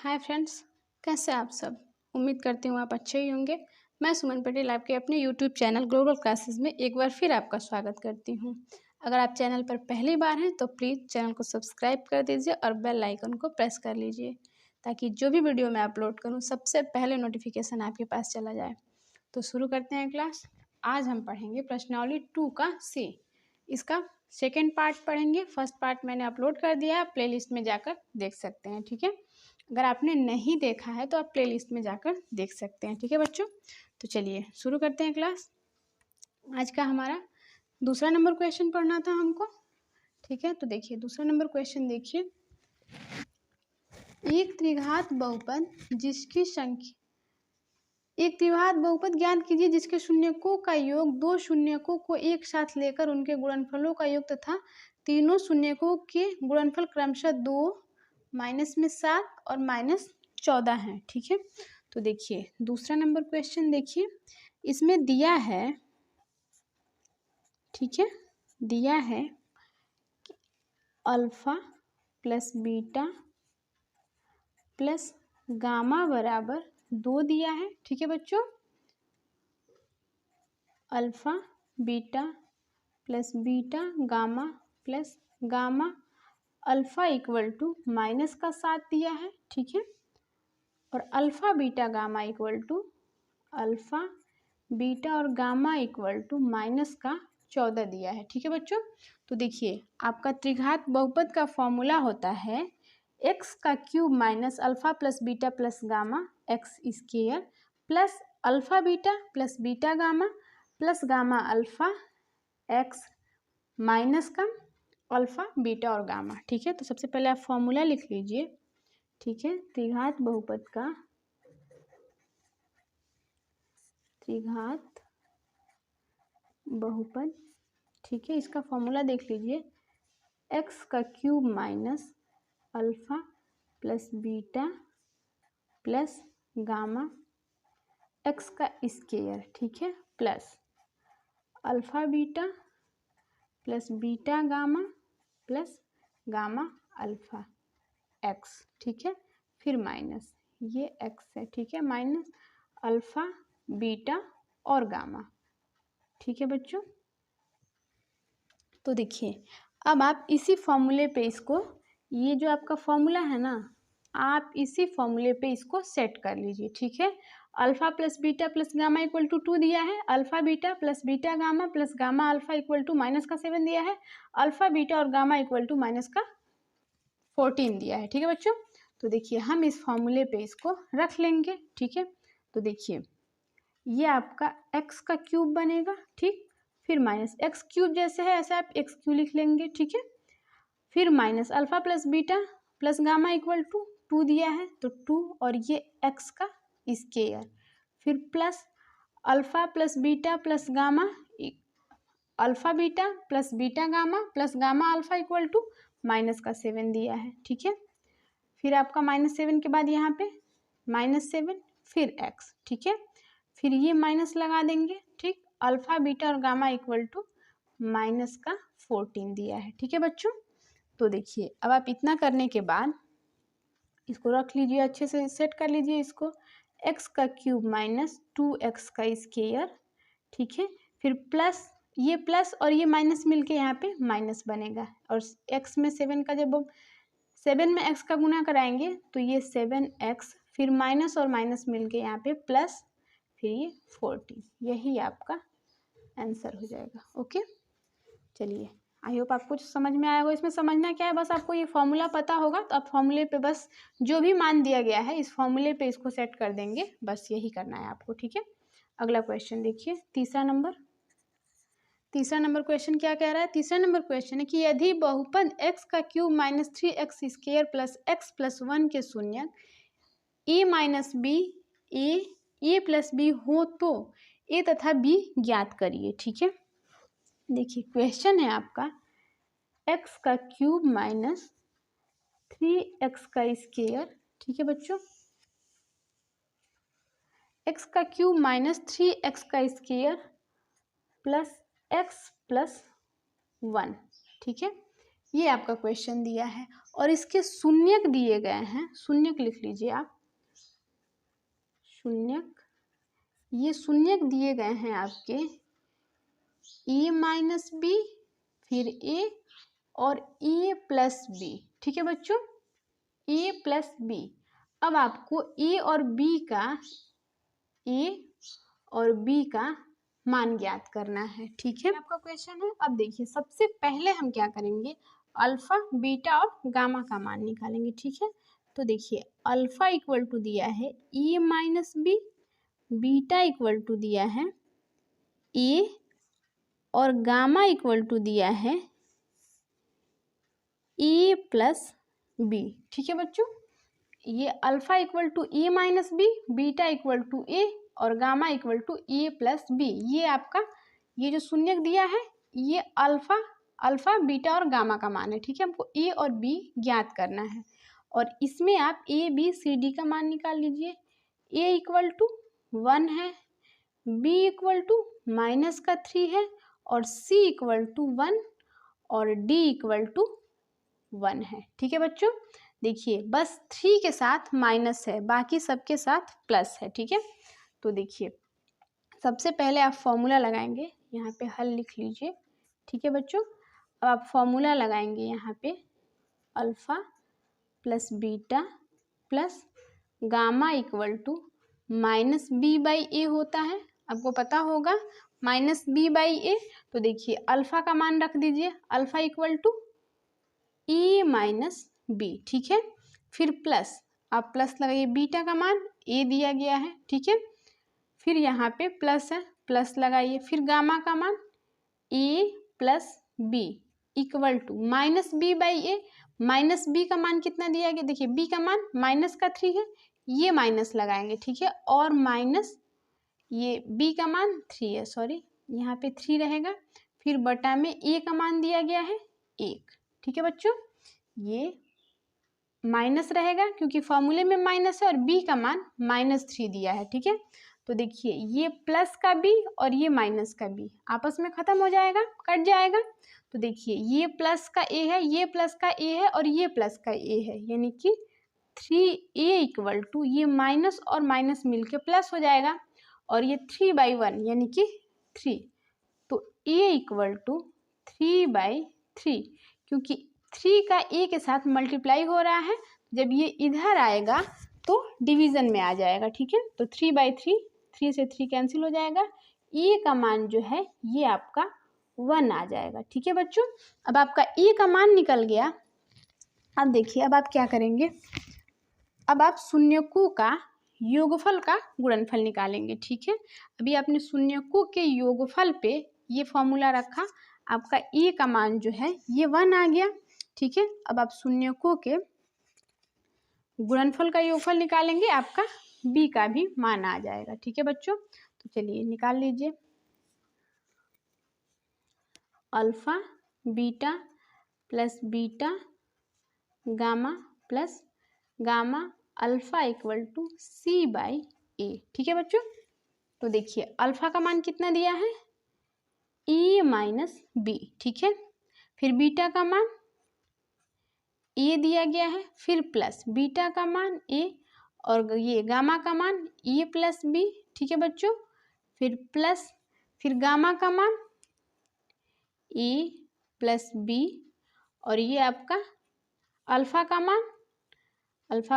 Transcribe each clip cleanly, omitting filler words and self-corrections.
Hi friends, कैसे आप सब। उम्मीद करती हूँ आप अच्छे ही होंगे। मैं सुमन पटेल आपके अपने यूट्यूब चैनल ग्लोबल क्लासेस में एक बार फिर आपका स्वागत करती हूँ। अगर आप चैनल पर पहली बार हैं तो प्लीज़ चैनल को सब्सक्राइब कर दीजिए और बेल आइकन को प्रेस कर लीजिए ताकि जो भी वीडियो मैं अपलोड करूँ सबसे पहले नोटिफिकेशन आपके पास चला जाए। तो शुरू करते हैं क्लास। आज हम पढ़ेंगे प्रश्नावली 2 का सी। इसका सेकेंड पार्ट पढ़ेंगे। फर्स्ट पार्ट मैंने अपलोड कर दिया है, प्लेलिस्ट में जाकर देख सकते हैं। ठीक है, अगर आपने नहीं देखा है तो आप प्लेलिस्ट में जाकर देख सकते हैं। ठीक है बच्चों, तो चलिए शुरू करते हैं क्लास। आज का हमारा दूसरा नंबर क्वेश्चन पढ़ना था हमको। ठीक है, तो देखिए दूसरा नंबर क्वेश्चन देखिए। एक त्रिघात बहुपद जिसकी संख्या एक त्रिघात बहुपद ज्ञात कीजिए जिसके शून्यकों का योग दो शून्यकों को एक साथ लेकर उनके गुणनफलों का योग तथा तीनों शून्यकों के गुणनफल क्रमशः 2 -7 और -14 है। ठीक है, तो देखिए दूसरा नंबर क्वेश्चन देखिए। इसमें दिया है, ठीक है, दिया है कि alpha plus beta plus gamma बराबर 2 दिया है। ठीक है बच्चों, alpha beta plus beta gamma plus gamma alpha equal to -7 दिया है। ठीक है, और alpha beta gamma equal to alpha beta और गामा इक्वल टू -14 दिया है। ठीक है बच्चों, तो देखिए आपका त्रिघात बहुपद का फॉर्मूला होता है एक्स का cube minus alpha plus beta plus gamma x square plus alpha beta plus beta gamma plus gamma alpha x minus का अल्फा बीटा और गामा। ठीक है, तो सबसे पहले आप फॉर्मूला लिख लीजिए। ठीक है, त्रिघात बहुपद का त्रिघात बहुपद, ठीक है, इसका फॉर्मूला देख लीजिए। एक्स का cube minus alpha plus beta plus gamma x का स्क्वायर, ठीक है, plus alpha beta plus beta gamma plus gamma alpha x. ठीक है, फिर माइनस ये एक्स है। ठीक है, माइनस अल्फा बीटा और गामा। ठीक है बच्चों, तो देखिए अब आप इसी फॉर्मूले पे इसको, ये जो आपका फॉर्मूला है ना, आप इसी फॉर्मूले पे इसको सेट कर लीजिए। ठीक है, alpha plus beta plus gamma equal to 2 दिया है, alpha beta plus beta gamma plus gamma alpha equal to -7 दिया है, अल्फा बीटा और गामा इक्वल टू -14 दिया है। ठीक है बच्चों, तो देखिए हम इस फॉर्मूले पे इसको रख लेंगे। ठीक है, तो देखिए ये आपका एक्स का क्यूब बनेगा, ठीक, फिर माइनस एक्स क्यूब जैसे है ऐसे आप एक्स क्यूब लिख लेंगे। ठीक है, फिर minus alpha plus beta plus gamma equal to 2 दिया है तो 2 और ये एक्स का स्क्वायर, फिर plus alpha plus beta plus gamma alpha beta plus beta gamma plus gamma alpha equal to -7 दिया है। ठीक है, फिर आपका -7 के बाद यहाँ पे -7 फिर एक्स। ठीक है, फिर ये माइनस लगा देंगे। ठीक, अल्फा बीटा और गामा इक्वल टू -14 दिया है। ठीक है बच्चों, तो देखिए अब आप इतना करने के बाद इसको रख लीजिए, अच्छे से सेट कर लीजिए इसको। एक्स का क्यूब माइनस 2x का स्क्वायर, ठीक है, फिर प्लस ये प्लस और ये माइनस मिलके यहाँ पे माइनस बनेगा, और x में 7 का जब 7 में x का गुना कराएंगे तो ये 7x, फिर माइनस और माइनस मिलके यहाँ पे प्लस, फिर ये 14, यही आपका आंसर हो जाएगा। ओके, चलिए आई होप आपको समझ में आया होगा। इसमें समझना क्या है, बस आपको ये फॉर्मूला पता होगा तो आप फॉर्मूले पे बस जो भी मान दिया गया है इस फॉर्मूले पे इसको सेट कर देंगे, बस यही करना है आपको। ठीक है, अगला क्वेश्चन देखिए, तीसरा नंबर क्वेश्चन क्या कह रहा है। तीसरा नंबर क्वेश्चन है कि यदि बहुपद x का cube minus 3x square plus x plus 1 के शून्य a minus b a plus b हो तो a तथा b ज्ञात करिए। ठीक है, देखिए क्वेश्चन है आपका x का क्यूब माइनस 3x का स्क्वायर। ठीक है बच्चों, x का क्यूब माइनस 3x का स्क्वायर प्लस x प्लस 1। ठीक है, ये आपका क्वेश्चन दिया है और इसके शून्यक दिए गए हैं, शून्यक लिख लीजिए आप, शून्यक, ये शून्यक दिए गए हैं आपके ए माइनस बी, फिर ए और ए प्लस बी। ठीक है बच्चों, ए प्लस बी। अब आपको ए और बी का मान ज्ञात करना है। ठीक है, आपका क्वेश्चन है। अब देखिए सबसे पहले हम क्या करेंगे, अल्फा बीटा और गामा का मान निकालेंगे। ठीक है, तो देखिए अल्फा इक्वल टू दिया है A minus B, beta equal to दिया है ए और गामा इक्वल टू दिया है ए प्लस बी। ठीक है बच्चों, ये alpha equal to A minus B, beta equal to A और gamma equal to A plus B. ये आपका ये जो शून्यक दिया है ये अल्फा बीटा और गामा का मान है। ठीक है, हमको ए और बी ज्ञात करना है और इसमें आप ए बी सी डी का मान निकाल लीजिए। ए इक्वल टू 1 है, बी इक्वल टू -3 है और सी इक्वल टू 1 और डी इक्वल टू 1 है। ठीक है बच्चों, देखिए बस 3 के साथ माइनस है, बाकी सबके साथ प्लस है। ठीक है, तो देखिए सबसे पहले आप फॉर्मूला लगाएंगे, यहाँ पे हल लिख लीजिए। ठीक है बच्चों, अब आप फॉर्मूला लगाएंगे यहाँ पे alpha plus beta plus gamma equal to -b/a होता है, आपको पता होगा -b/a। तो देखिए अल्फा का मान रख दीजिए, alpha equal to A minus b. ठीक है, फिर प्लस, आप प्लस लगाइए, बीटा का मान ए दिया गया है। ठीक है, फिर यहाँ पे प्लस है, प्लस लगाइए, फिर गामा का मान A plus B equal to -b/a। -b का मान कितना दिया गया, देखिए b का मान -3 है, ये माइनस लगाएंगे। ठीक है, और माइनस ये b का मान 3 है, सॉरी यहाँ पे 3 रहेगा, फिर बटा में a का मान दिया गया है 1। ठीक है बच्चों, ये माइनस रहेगा क्योंकि फॉर्मूले में माइनस है और b का मान -3 दिया है। ठीक है, तो देखिए ये प्लस का b और ये माइनस का b आपस में खत्म हो जाएगा, कट जाएगा। तो देखिए ये प्लस का a है, ये प्लस का a है और ये प्लस का a है, यानी कि 3a इक्वल टू ये माइनस और माइनस मिलके प्लस हो जाएगा और ये 3/1 यानी कि 3। तो a इक्वल टू 3/3, क्योंकि 3 का a के साथ मल्टीप्लाई हो रहा है, जब ये इधर आएगा तो डिवीज़न में आ जाएगा। ठीक है, तो 3/3, 3 से 3 कैंसिल हो जाएगा, a का मान जो है ये आपका 1 आ जाएगा। ठीक है बच्चों, अब आपका a का मान निकल गया। अब देखिए अब आप क्या करेंगे, अब आप शून्यकों का योगफल का गुणनफल निकालेंगे। ठीक है, अभी आपने शून्यकों के योगफल पे ये फॉर्मूला रखा, आपका a का मान जो है ये 1 आ गया। ठीक है, अब आप शून्यकों के गुणनफल का योगफल निकालेंगे, आपका b का भी मान आ जाएगा। ठीक है बच्चों, तो चलिए निकाल लीजिए, alpha beta plus beta gamma plus gamma alpha equal to c/a। ठीक है बच्चों, तो देखिए अल्फा का मान कितना दिया है a माइनस बी। ठीक है, फिर बीटा का मान a दिया गया है, फिर प्लस बीटा का मान a और ये गामा का मान a प्लस b। ठीक है बच्चों, फिर प्लस, फिर गामा का मान a प्लस b और ये आपका अल्फा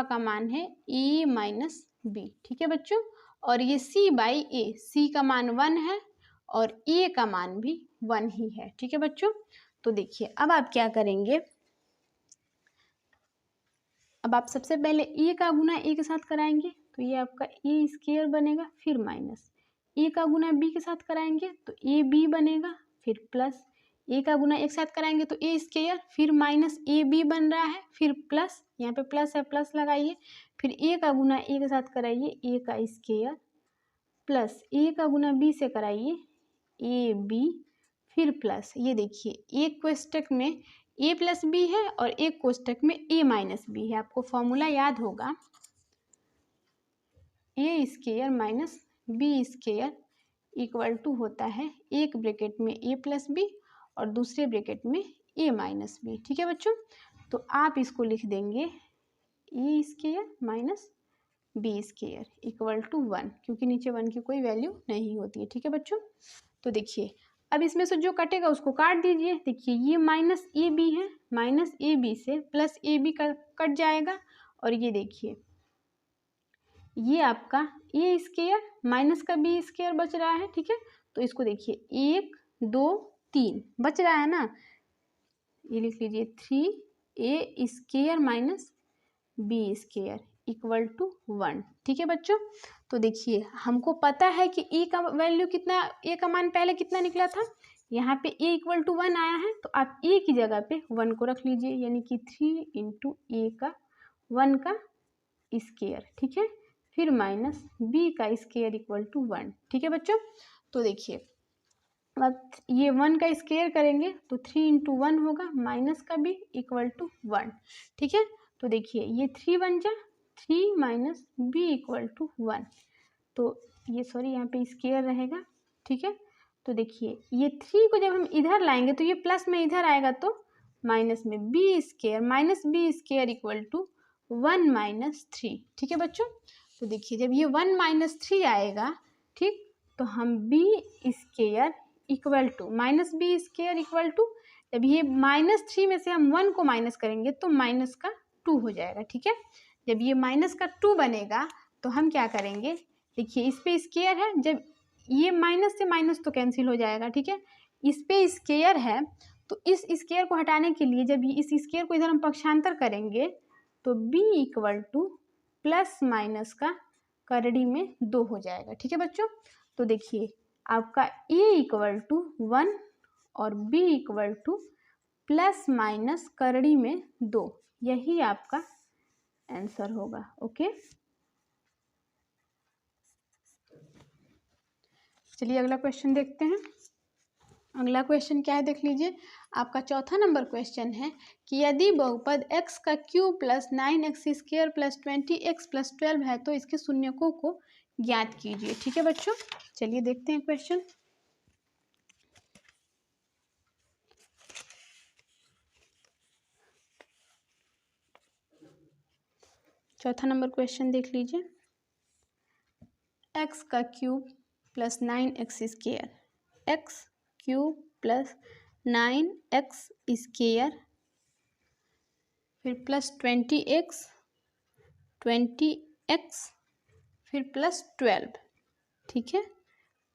का मान है a माइनस बी। ठीक है बच्चों, और ये c/a, c का मान 1 है और a का मान भी 1 ही है। ठीक है बच्चों, तो देखिए अब आप क्या करेंगे, अब आप सबसे पहले a का गुना a के साथ कराएंगे तो ये आपका a स्क्वायर बनेगा, फिर माइनस a का गुना b के साथ कराएंगे तो a b बनेगा, फिर प्लस a का गुना एक साथ कराएंगे तो a स्क्वायर, फिर माइनस a b बन रहा है, फिर प्लस, यहाँ पे प्लस है प्लस लगाइए, फिर a का गुना a के साथ कराइए a का स्क्वायर, प्लस a का गुना b से कराइए a b, फिर प्लस, ये देखिए एक कोष्टक में a प्लस बी है और एक कोष्टक में a माइनस बी है। आपको फॉर्मूला याद होगा, a square minus b square equal to होता है एक ब्रैकेट में a प्लस बी और दूसरे ब्रैकेट में ए माइनस बी। ठीक है बच्चों, तो आप इसको लिख देंगे A square minus B square equal to 1, क्योंकि नीचे 1 की कोई वैल्यू नहीं होती है। ठीक है बच्चों, तो देखिए अब इसमें से जो कटेगा उसको काट दीजिए। देखिए ये माइनस ए बी है, माइनस ए बी से प्लस ए बी का कट जाएगा, और ये देखिए ये आपका ए स्केयर माइनस का बी स्केयर बच रहा है। ठीक है, तो इसको देखिए 1 2 3 बच रहा है ना, ये लिख लीजिए 3a square minus B square equal to 1। ठीक है बच्चों, तो देखिए हमको पता है कि ए का वैल्यू कितना, ए का मान पहले कितना निकला था, यहाँ पे ए इक्वल टू 1 आया है, तो आप ए की जगह पे 1 को रख लीजिए, यानी कि 3 इंटू ए का 1 का स्केयर। ठीक है, फिर माइनस बी का स्केयर इक्वल टू 1। ठीक है बच्चों, तो देखिए अब ये 1 का स्केयर करेंगे तो 3 इंटू 1 होगा, माइनस का बी इक्वल टू 1। ठीक है, तो देखिए ये 3 बन जा 3 माइनस बी इक्वल टू 1, तो ये सॉरी यहाँ पे स्केयर रहेगा। ठीक है, तो देखिए ये 3 को जब हम इधर लाएंगे तो ये प्लस में इधर आएगा, तो माइनस में b square minus B square equal to 1 minus 3। ठीक है बच्चों, तो देखिए जब ये 1 माइनस 3 आएगा, ठीक, तो हम b square equal to minus B square equal to, जब ये माइनस 3 में से हम 1 को माइनस करेंगे तो माइनस का 2 हो जाएगा। ठीक है, जब ये माइनस का 2 बनेगा तो हम क्या करेंगे, देखिए इस पे स्केयर है, जब ये माइनस से माइनस तो कैंसिल हो जाएगा। ठीक है, इस पे स्केयर है, तो इस स्केयर को हटाने के लिए जब इस स्केयर को इधर हम पक्षांतर करेंगे तो b equal to plus minus का करड़ी में 2 हो जाएगा। ठीक है बच्चों, तो देखिए आपका a इक्वल टू 1 और b equal to plus minus करड़ी में 2, यही आपका आंसर होगा। ओके, चलिए अगला क्वेश्चन देखते हैं। अगला क्वेश्चन क्या है देख लीजिए, आपका चौथा नंबर क्वेश्चन है कि यदि बहुपद x का cube plus 9x square plus 20x plus 12 है तो इसके शून्यकों को ज्ञात कीजिए। ठीक है बच्चों, चलिए देखते हैं क्वेश्चन। चौथा नंबर क्वेश्चन देख लीजिए, x का cube plus 9x square, x cube plus 9x square फिर प्लस 20x फिर प्लस 12। ठीक है,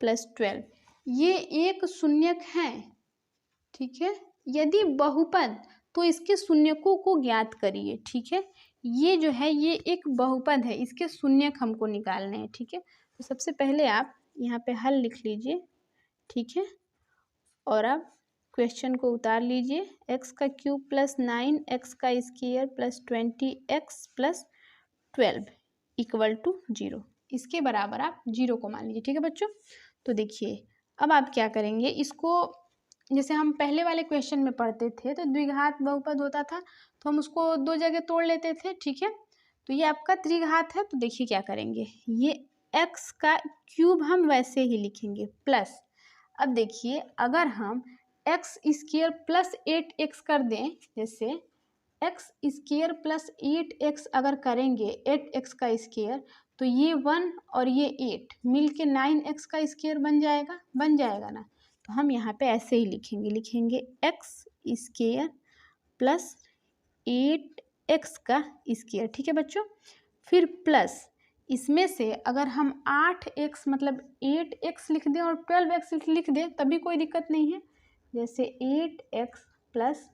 प्लस 12, ये एक शून्यक है। ठीक है, यदि बहुपद तो इसके शून्यकों को ज्ञात करिए। ठीक है, ये जो है ये एक बहुपद है, इसके शून्यक हमको निकालने हैं। ठीक है, तो सबसे पहले आप यहाँ पे हल लिख लीजिए। ठीक है, और अब क्वेश्चन को उतार लीजिए, x का क्यूब प्लस 9x का square plus 20x plus 12 equal to 0, इसके बराबर आप 0 को मान लीजिए। ठीक है बच्चों, तो देखिए अब आप क्या करेंगे, इसको जैसे हम पहले वाले क्वेश्चन में पढ़ते थे तो द्विघात बहुपद होता था तो हम उसको 2 जगह तोड़ लेते थे। ठीक है, तो ये आपका त्रिघात है, तो देखिए क्या करेंगे, ये x का क्यूब हम वैसे ही लिखेंगे प्लस, अब देखिए अगर हम x स्क्वायर प्लस 8x कर दें, जैसे x स्क्वायर प्लस 8x अगर करेंगे 8x का स्क्वायर, तो ये 1 और ये 8 मिलके 9x का स्क्वायर बन जाएगा ना, तो हम यहाँ पे ऐसे ही लिखेंगे x स्क्वायर प्लस 8x का स्क्वायर। ठीक है बच्चों, फिर प्लस इसमें से अगर हम 8x मतलब 8x लिख दें और 12x लिख दें तब भी कोई दिक्कत नहीं है, जैसे 8x plus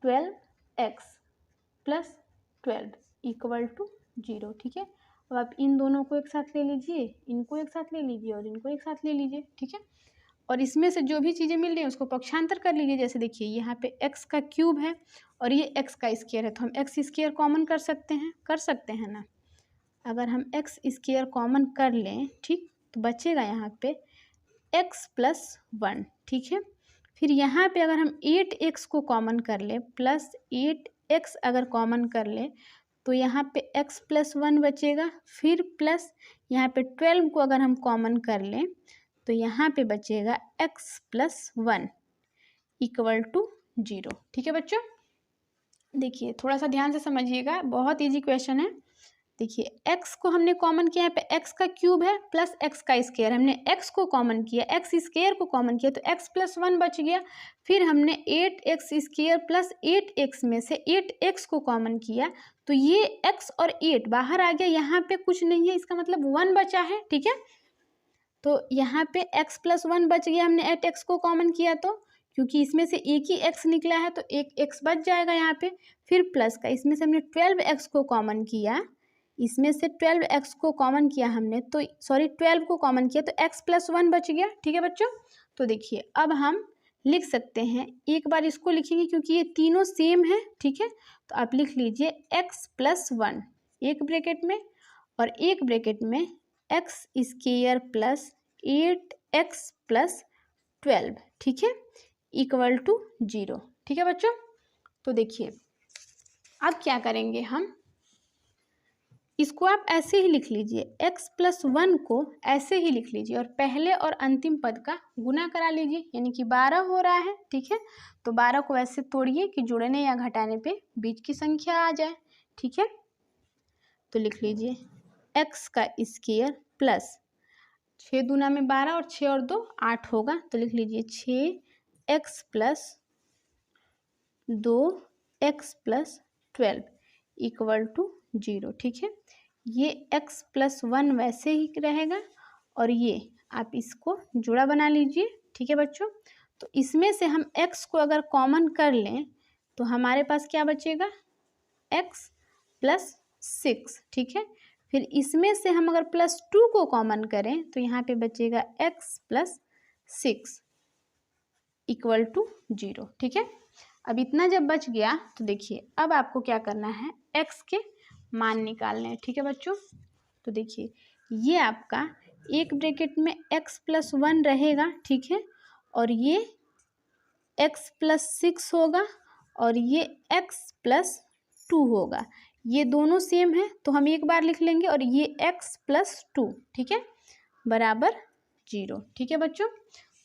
12x plus 12 equal to 0। ठीक है, अब आप इन दोनों को एक साथ ले लीजिए, इनको एक साथ ले लीजिए और इनको एक साथ ले लीजिए। ठीक है, और इसमें से जो भी चीज़ें मिल रही हैं उसको पक्षांतर कर लीजिए। जैसे देखिए यहाँ पे x का क्यूब है और ये x का स्क्वायर है, तो हम x स्क्वायर कॉमन कर सकते हैं ना। अगर हम x स्क्वायर कॉमन कर लें, ठीक, तो बचेगा यहाँ पे x प्लस 1। ठीक है, फिर यहाँ पे अगर हम 8x को कॉमन कर लें प्लस 8x अगर कॉमन कर लें तो यहाँ पे x प्लस 1 बचेगा, फिर प्लस यहाँ पे 12 को अगर हम कॉमन कर लें तो यहाँ पे बचेगा x plus 1 equal to zero. ठीक है बच्चों, देखिए थोड़ा सा ध्यान से समझिएगा, बहुत इजी क्वेश्चन है। देखिए x को हमने कॉमन किया, यहाँ पे x का क्यूब है प्लस x का स्क्वायर, हमने x को कॉमन किया, x स्क्वायर को कॉमन किया तो x प्लस 1 बच गया। फिर हमने 8x स्क्वायर प्लस 8x में से 8x को कॉमन किया तो ये x और 8 बाहर आ गया, यहाँ पे कुछ नहीं है, इसका मतलब 1 बचा है। ठीक है, तो यहाँ पे x प्लस 1 बच गया, हमने 8x को कॉमन किया तो, क्योंकि इसमें से एक ही x निकला है तो एक x बच जाएगा यहाँ पे। फिर प्लस का, इसमें से हमने 12x को कॉमन किया, इसमें से 12x को कॉमन किया हमने तो, सॉरी 12 को कॉमन किया तो x प्लस 1 बच गया। ठीक है बच्चों, तो देखिए अब हम लिख सकते हैं, एक बार इसको लिखेंगे क्योंकि ये तीनों सेम है। ठीक है, तो आप लिख लीजिए x प्लस 1 एक ब्रैकेट में और एक ब्रैकेट में x square plus 8x plus 12। ठीक है, इक्वल टू 0। ठीक है बच्चों, तो देखिए अब क्या करेंगे हम, इसको आप ऐसे ही लिख लीजिए, x प्लस 1 को ऐसे ही लिख लीजिए और पहले और अंतिम पद का गुना करा लीजिए, यानी कि 12 हो रहा है। ठीक है, तो 12 को ऐसे तोड़िए कि जुड़ने या घटाने पे बीच की संख्या आ जाए। ठीक है, तो लिख लीजिए x का स्क्वायर प्लस 6 दूना में 12 और 6 और 2 8 होगा, तो लिख लीजिए 6x plus 2x plus 12 equal to 0। ठीक है, ये x प्लस 1 वैसे ही रहेगा और ये आप इसको जुड़ा बना लीजिए। ठीक है बच्चों, तो इसमें से हम x को अगर कॉमन कर लें तो हमारे पास क्या बचेगा, x प्लस 6। ठीक है, फिर इसमें से हम अगर प्लस 2 को कॉमन करें तो यहाँ पे बचेगा x प्लस 6 इक्वल टू 0। ठीक है, अब इतना जब बच गया तो देखिए अब आपको क्या करना है, x के मान निकालने हैं। ठीक है बच्चों, तो देखिए ये आपका एक ब्रैकेट में x प्लस 1 रहेगा। ठीक है, और ये x प्लस 6 होगा और ये x प्लस 2 होगा, ये दोनों सेम है तो हम एक बार लिख लेंगे और ये x प्लस 2। ठीक है, बराबर 0। ठीक है बच्चों,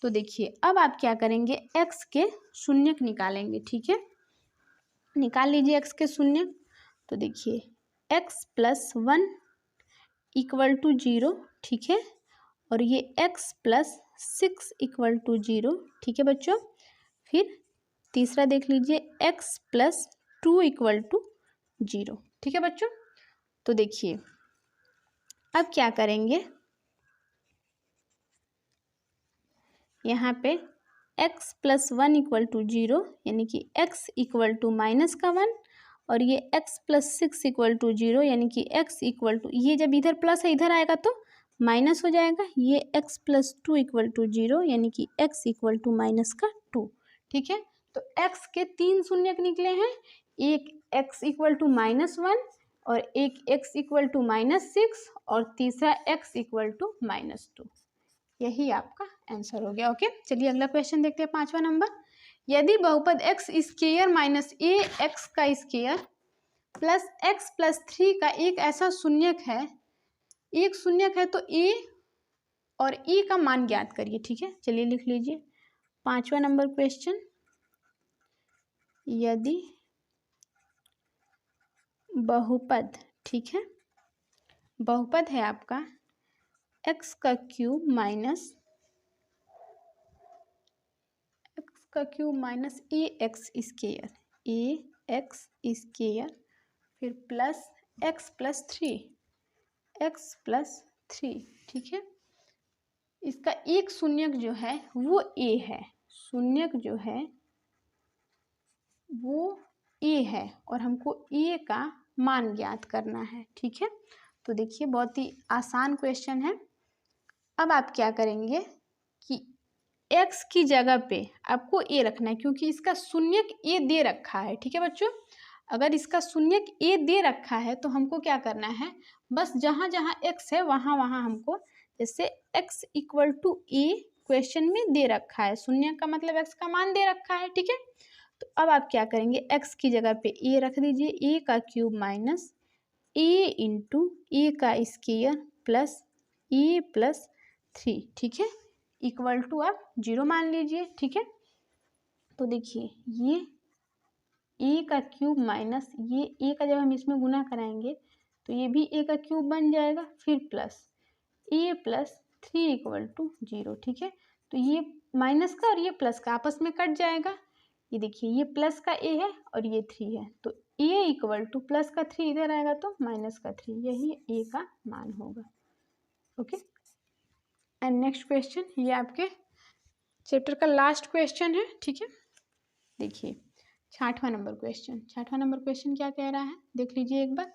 तो देखिए अब आप क्या करेंगे, x के शून्यक निकालेंगे। ठीक है, निकाल लीजिए x के शून्यक, तो देखिए x प्लस 1 इक्वल टू 0। ठीक है, और ये x प्लस 6 इक्वल टू 0। ठीक है बच्चों, फिर तीसरा देख लीजिए x प्लस 2 इक्वल टू 0। ठीक है बच्चों, तो देखिए अब क्या करेंगे, यहाँ पे x प्लस 1 इक्वल टू 0 यानी कि x इक्वल टू माइनस का 1 और ये x प्लस 6 इक्वल टू 0 यानी कि x इक्वल टू, ये जब इधर प्लस है इधर आएगा तो माइनस हो जाएगा, ये x प्लस 2 इक्वल टू 0 यानी कि x इक्वल टू माइनस का 2। ठीक है, तो x के 3 शून्यक निकले हैं, एक x इक्वल टू माइनस 1 और एक x इक्वल टू माइनस 6 और तीसरा x इक्वल टू माइनस 2। यही आपका आंसर हो गया। ओके, चलिए अगला क्वेश्चन देखते हैं, 5वां नंबर। यदि बहुपद x square minus a x का स्क्वायर प्लस x प्लस 3 का एक ऐसा शून्यक है, एक शून्यक है तो a और e का मान ज्ञात करिए। ठीक है, चलिए लिख लीजिए 5वां नंबर क्वेश्चन। यदि बहुपद, ठीक है, बहुपद है आपका x का क्यूब माइनस ए एक्स स्क्वायर, ए एक्स स्क्वायर फिर प्लस एक्स प्लस 3। ठीक है, इसका एक शून्यक जो है वो a है, शून्यक जो है वो a है और हमको a का मान ज्ञात करना है। ठीक है, तो देखिए बहुत ही आसान क्वेश्चन है। अब आप क्या करेंगे कि x की जगह पे आपको a रखना है क्योंकि इसका शून्यक a दे रखा है। ठीक है बच्चों, अगर इसका शून्यक a दे रखा है तो हमको क्या करना है, बस जहाँ जहाँ x है वहाँ वहाँ हमको, जैसे x equal to a question में दे रखा है, शून्यक का मतलब x का मान दे रखा है। ठीक है, तो अब आप क्या करेंगे, x की जगह पे a रख दीजिए, a का क्यूब माइनस a इंटू ए का स्क्वायर प्लस a प्लस 3। ठीक है, इक्वल टू आप 0 मान लीजिए। ठीक है, तो देखिए ये ए का क्यूब माइनस ये ए का जब हम इसमें गुना कराएंगे तो ये भी ए का क्यूब बन जाएगा, फिर plus a plus 3 equal to 0। ठीक है, तो ये माइनस का और ये प्लस का आपस में कट जाएगा। ये देखिए ये प्लस का ए है और ये 3 है, तो ए इक्वल टू प्लस का 3 इधर आएगा तो माइनस का 3, यही ए का मान होगा। ओके, एंड नेक्स्ट क्वेश्चन, ये आपके चैप्टर का लास्ट क्वेश्चन है। ठीक है, देखिए 6वां नंबर क्वेश्चन। 6वां नंबर क्वेश्चन क्या कह रहा है, देख लीजिए एक बार।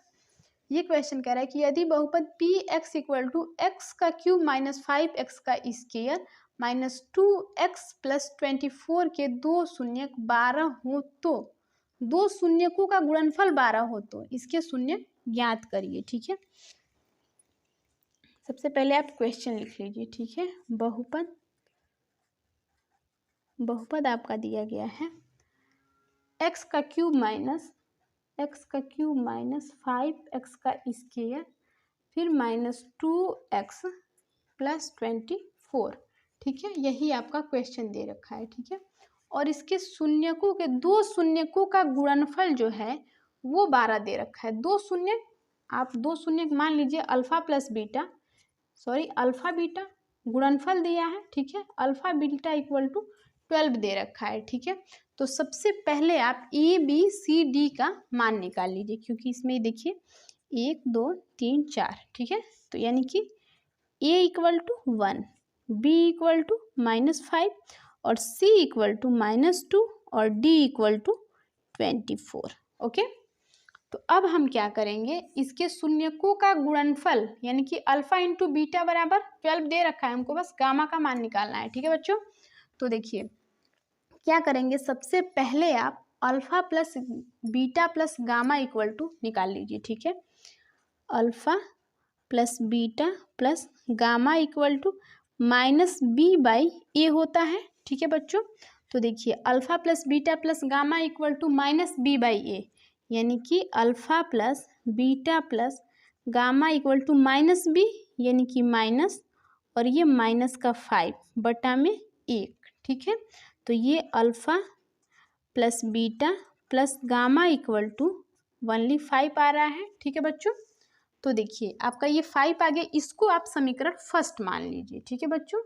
ये क्वेश्चन कह रहा है कि यदि बहुपद P x equal to x का क्यूब माइनस 5x का स्क्वायर माइनस 2x प्लस 24 के दो शून्यक 12 हो तो दो शून्यकों का गुणनफल 12 हो तो इसके शून्य ज्ञात करिए। ठीक है, सबसे पहले आप क्वेश्चन लिख लीजिए। ठीक है, बहुपद आपका दिया गया है x का क्यूब माइनस 5x का स्क्वायर फिर माइनस 2x प्लस 24। ठीक है, यही आपका क्वेश्चन दे रखा है। ठीक है, और इसके शून्यकों के दो शून्यकों का गुणनफल जो है वो 12 दे रखा है। दो शून्य, आप दो शून्य मान लीजिए अल्फा बीटा गुणनफल दिया है। ठीक है, अल्फा बीटा इक्वल टू 12 दे रखा है। ठीक है, तो सबसे पहले आप ए बी सी डी का मान निकाल लीजिए, क्योंकि इसमें देखिए 1 2 3 4। ठीक है, तो यानी कि A equal to 1, B equal to -5 और सी इक्वल टू -2 और डी इक्वल टू 24। ओके, तो अब हम क्या करेंगे, इसके शून्यकों का गुणनफल यानी कि अल्फा इंटू बीटा बराबर 12 दे रखा है, हमको बस गामा का मान निकालना है। ठीक है बच्चों, तो देखिए क्या करेंगे, सबसे पहले आप alpha plus beta plus gamma equal to निकाल लीजिए। ठीक है, alpha plus beta plus gamma equal to -b/a होता है। ठीक है बच्चों, तो देखिए alpha plus beta plus gamma equal to -b/a, यानी कि alpha plus beta plus gamma equal to -b यानी कि माइनस, और ये माइनस का 5/1। ठीक है, तो ये alpha plus beta plus gamma equal to only 5 आ रहा है। ठीक है बच्चों, तो देखिए आपका ये 5 आ गया, इसको आप समीकरण फर्स्ट मान लीजिए। ठीक है बच्चों,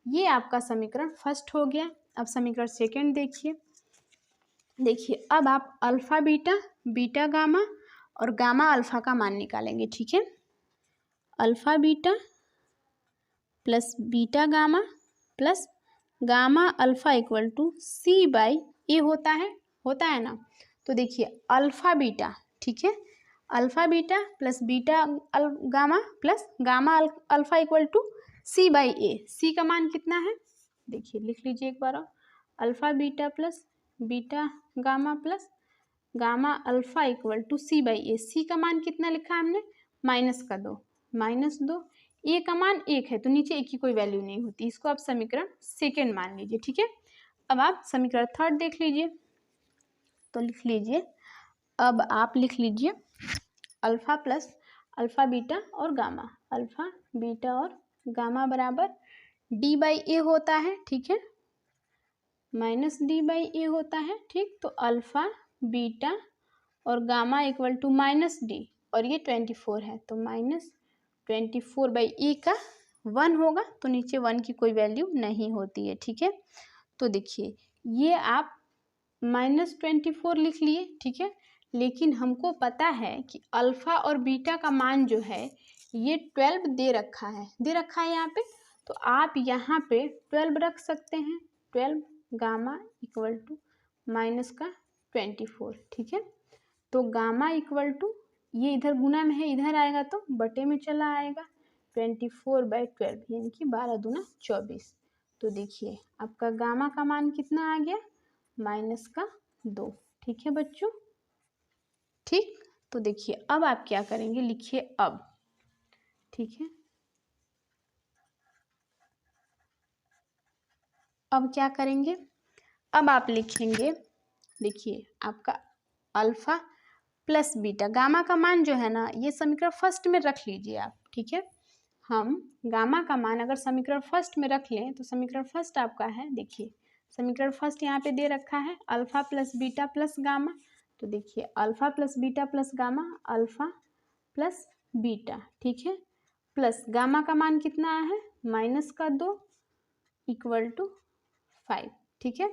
ये आपका समीकरण फर्स्ट हो गया। अब समीकरण सेकंड देखिए अब आप अल्फा बीटा बीटा गामा और गामा अल्फा का मान निकालेंगे। ठीक है, alpha beta plus beta gamma plus gamma alpha equal to c/a होता है ना। तो देखिए अल्फा बीटा, ठीक है, alpha beta plus beta gamma plus gamma alpha equal to c/a। c का मान कितना है, देखिए लिख लीजिए एक बार, alpha beta plus beta gamma plus gamma alpha equal to c/a। c का मान कितना लिखा हमने, -2। ए का मान 1 है तो नीचे एक की कोई वैल्यू नहीं होती, इसको आप समीकरण सेकेंड मान लीजिए। ठीक है, अब आप समीकरण थर्ड देख लीजिए, तो लिख लीजिए, अब आप लिख लीजिए अल्फा प्लस अल्फा बीटा और गामा, अल्फा बीटा और गामा बराबर d/a होता है। ठीक है, -d/a होता है। ठीक, तो अल्फा बीटा और गामा इक्वल टू -d और ये 24 है तो -24/a का 1 होगा, तो नीचे 1 की कोई वैल्यू नहीं होती है। ठीक है, तो देखिए ये आप -24 लिख लिए। ठीक है, लेकिन हमको पता है कि अल्फा और बीटा का मान जो है ये 12 दे रखा है यहाँ पे, तो आप यहाँ पे 12 रख सकते हैं, 12 गामा इक्वल टू -24। ठीक है, तो गामा इक्वल टू ये इधर गुना में है, इधर आएगा तो बटे में चला आएगा, 24/12 यानी कि 12 दूना 24। तो देखिए आपका गामा का मान कितना आ गया, -2। ठीक है बच्चों, ठीक, तो देखिए अब आप क्या करेंगे, लिखिए अब। ठीक है, अब क्या करेंगे, अब आप लिखेंगे, देखिए आपका अल्फा प्लस बीटा, गामा का मान जो है ना ये समीकरण फर्स्ट में रख लीजिए आप। ठीक है, हम गामा का मान अगर समीकरण फर्स्ट में रख लें तो समीकरण फर्स्ट आपका है, देखिए समीकरण फर्स्ट यहाँ पे दे रखा है alpha plus beta plus gamma. तो देखिए alpha plus beta plus gamma, alpha plus beta, ठीक है, प्लस गामा का मान कितना है -2 इक्वल टू 5, ठीक है।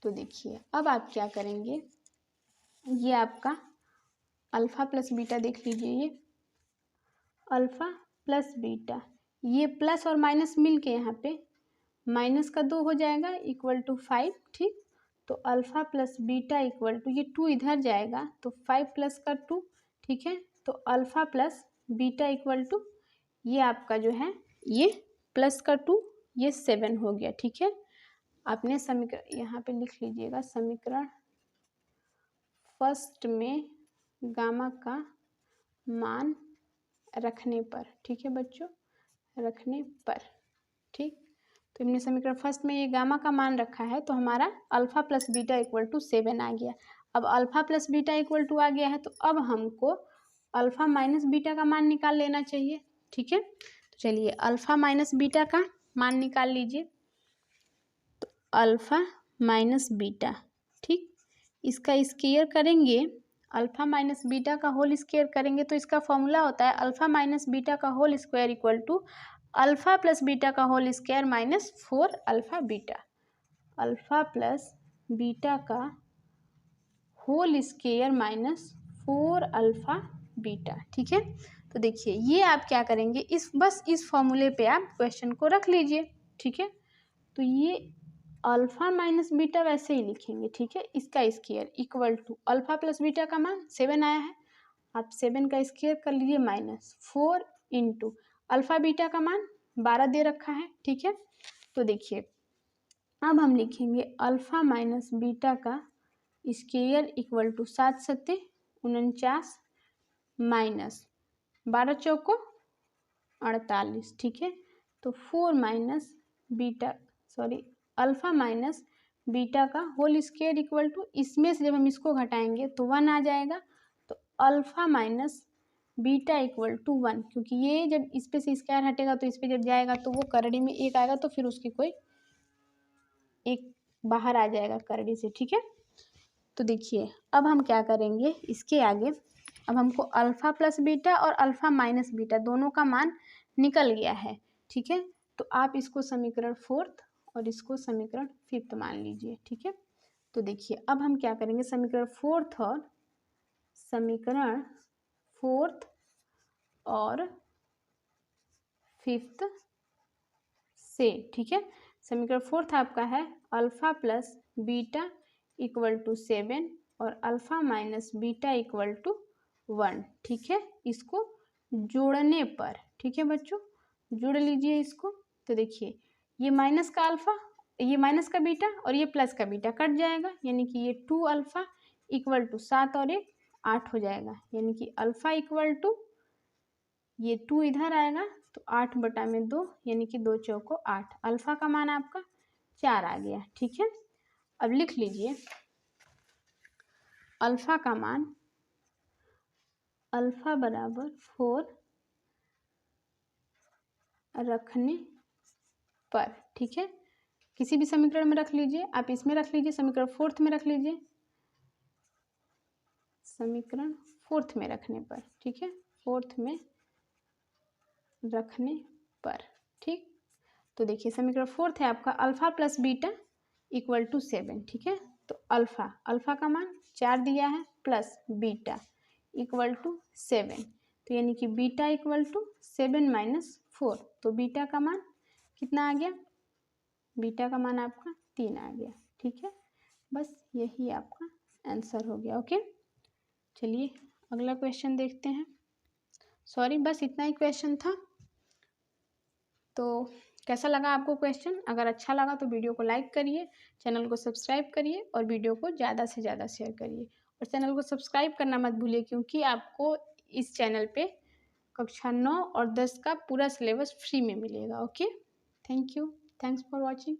तो देखिए अब आप क्या करेंगे, ये आपका अल्फा प्लस बीटा देख लीजिए, ये अल्फा प्लस बीटा, ये प्लस और माइनस मिल के यहाँ पे -2 हो जाएगा इक्वल टू 5, ठीक। तो alpha plus beta equal to, ये 2 इधर जाएगा तो 5 प्लस का 2, ठीक है। तो alpha plus beta equal to, ये आपका जो है ये प्लस का 2, ये 7 हो गया, ठीक है। आपने समीकरण यहाँ पे लिख लीजिएगा, समीकरण फर्स्ट में गामा का मान रखने पर, ठीक है बच्चों, रखने पर, ठीक। तो हमने समीकरण फर्स्ट में ये गामा का मान रखा है तो हमारा alpha plus beta equal to 7 आ गया। अब alpha plus beta equal to आ गया है तो अब हमको अल्फा माइनस बीटा का मान निकाल लेना चाहिए, ठीक है। तो चलिए अल्फा माइनस बीटा का मान निकाल लीजिए। तो अल्फा माइनस बीटा, ठीक, इसका स्क्वायर करेंगे, अल्फा माइनस बीटा का होल स्क्वायर करेंगे तो इसका फॉर्मूला होता है अल्फा माइनस बीटा का whole square equal to alpha plus beta का whole square -4 alpha beta, alpha plus beta का होल स्क्वायर -4 अल्फा बीटा, ठीक है। तो देखिए ये आप क्या करेंगे, बस इस फॉर्मूले पे आप क्वेश्चन को रख लीजिए, ठीक है। तो ये अल्फा माइनस बीटा वैसे ही लिखेंगे, ठीक है, इसका square equal to alpha plus beta का मान 7 आया है, आप 7 का स्क्वायर कर लीजिए -4 इंटू अल्फा बीटा का मान 12 दे रखा है, ठीक है। तो देखिए अब हम लिखेंगे अल्फा माइनस बीटा का स्क्वायर इक्वल टू 7 सत्ते 49 माइनस 12 चौको 48, ठीक है। तो 4 minus beta, sorry, alpha minus beta का होल स्क्वायर इक्वल टू, इसमें से जब हम इसको घटाएंगे तो 1 आ जाएगा। तो alpha minus beta equal to 1, क्योंकि ये जब इस पे से स्क्वायर हटेगा तो इस पे जब जाएगा तो वो करड़ी में 1 आएगा तो फिर उसकी कोई एक बाहर आ जाएगा करड़ी से, ठीक है। तो देखिए अब हम क्या करेंगे इसके आगे, अब हमको अल्फा प्लस बीटा और अल्फा माइनस बीटा दोनों का मान निकल गया है, ठीक है। तो आप इसको समीकरण 4th और इसको समीकरण 5th मान लीजिए, ठीक है। तो देखिए अब हम क्या करेंगे, समीकरण 4th और 5th से, ठीक है। समीकरण 4th आपका है alpha plus beta equal to 7 और alpha minus beta equal to 1, ठीक है, इसको जोड़ने पर, ठीक है बच्चों, जोड़ लीजिए इसको। तो देखिए ये माइनस का अल्फा, ये माइनस का बीटा और ये प्लस का बीटा कट जाएगा, यानी कि ये 2 अल्फा इक्वल टू 7 और 1 8 हो जाएगा, यानी कि अल्फा इक्वल टू, ये 2 इधर आएगा तो 8/2, यानी कि 2 चौको 8, अल्फा का मान आपका 4 आ गया, ठीक है। अब लिख लीजिए अल्फा का मान, अल्फा बराबर 4 रखने पर, ठीक है, किसी भी समीकरण में रख लीजिए, आप इसमें रख लीजिए, समीकरण 4th में रख लीजिए, समीकरण 4th में रखने पर, ठीक है, 4th में रखने पर, ठीक। तो देखिए समीकरण 4th है आपका alpha plus beta equal to 7, ठीक है। तो अल्फा का मान 4 दिया है प्लस बीटा इक्वल टू 7, तो यानी कि बीटा इक्वल टू 7 माइनस 4, तो बीटा का मान कितना आ गया, बीटा का मान आपका 3 आ गया, ठीक है। बस यही आपका आंसर हो गया, ओके। चलिए अगला क्वेश्चन देखते हैं। सॉरी बस इतना ही क्वेश्चन था। तो कैसा लगा आपको क्वेश्चन, अगर अच्छा लगा तो वीडियो को लाइक करिए, चैनल को सब्सक्राइब करिए और वीडियो को ज़्यादा से ज़्यादा शेयर करिए, और चैनल को सब्सक्राइब करना मत भूलिए, क्योंकि आपको इस चैनल पे कक्षा 9 और 10 का पूरा सिलेबस फ्री में मिलेगा, okay. Thank you, thanks for watching.